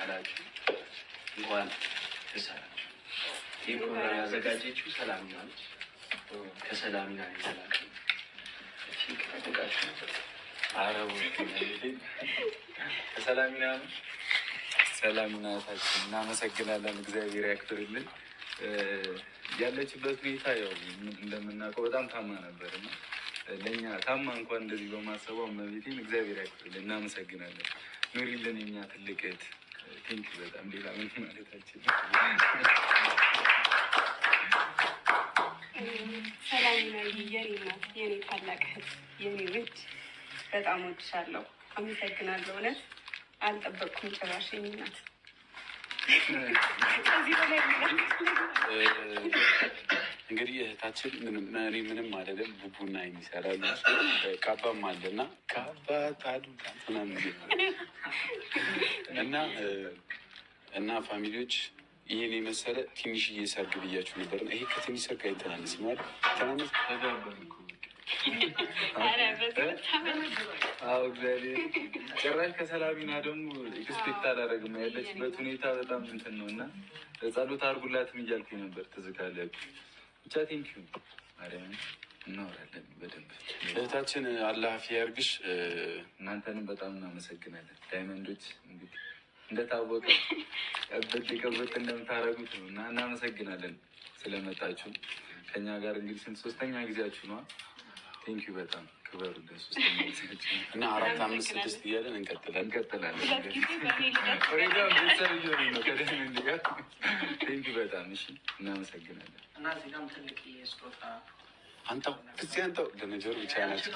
አላችሁ። እንኳን ደስ አላችሁ። ይህ ፕሮግራም ያዘጋጀችው ሰላሚና ነች። ከሰላሚና የተላከ ከጠቃችሁ አረቡ ከሰላሚና ነው። ሰላሚና ታችን እናመሰግናለን። እግዚአብሔር ያክብርልን። ያለችበት ሁኔታ ያው እንደምናውቀው በጣም ታማ ነበር እና ለእኛ ታማ እንኳን እንደዚህ በማሰቧ እመቤቴን እግዚአብሔር ያክብርልን። እናመሰግናለን። ኑሪልን የኛ ትልቅ እህት። ቴንክ በጣም ሌላ ምን ማለታችን። ሰላሚና የኔ እናት፣ የኔ ታላቅ እህት፣ የኔ ውድ በጣም ወድሻለሁ። አመሰግናለሁ። እውነት አልጠበቅኩም ጭራሽ የኔ እናት። እንግዲህ እህታችን ምንም አይደለም። ቡቡና የሚሰራሉ ካባም አለ እና ከአባት አሉ እና ፋሚሊዎች ይህን የመሰለ ትንሽዬ ሰርግ ብያችሁ ነበር። ይሄ ከትንሽ ሰርግ አይተናነስ ማለት ተናነስ እግዚአብሔር ጭራሽ ከሰላሚና ደግሞ ኤክስፔክት አላደረግም። ያለችበት ሁኔታ በጣም እንትን ነው እና ጸሎት አድርጉላትም እያልኩኝ ነበር። ትዝ ካላችሁ ብቻ ቴንኪዩ ማርያም። እናወራለን በደንብ እህታችን። አላህ አፊያ ያርግሽ። እናንተንም በጣም እናመሰግናለን። ዳይመንዶች እንግዲህ እንደታወቀ ቀበጥ እንደምታደርጉት ነው እና እናመሰግናለን ስለመጣችሁ ከኛ ጋር። እንግዲህ ስንት ሶስተኛ ጊዜያችሁ ነዋ። ቴንኪዩ በጣም ክበሩ። ሶስተኛ ጊዜያችሁ እና 4፣ 5፣ 6 እያለን እንቀጥላለን። ቴንኪዩ በጣም እሺ፣ እናመሰግናለን። እና እዚህ ጋርም ትልቅ ስጦታ አንተው ለነገሩ ብቻ ናቸው።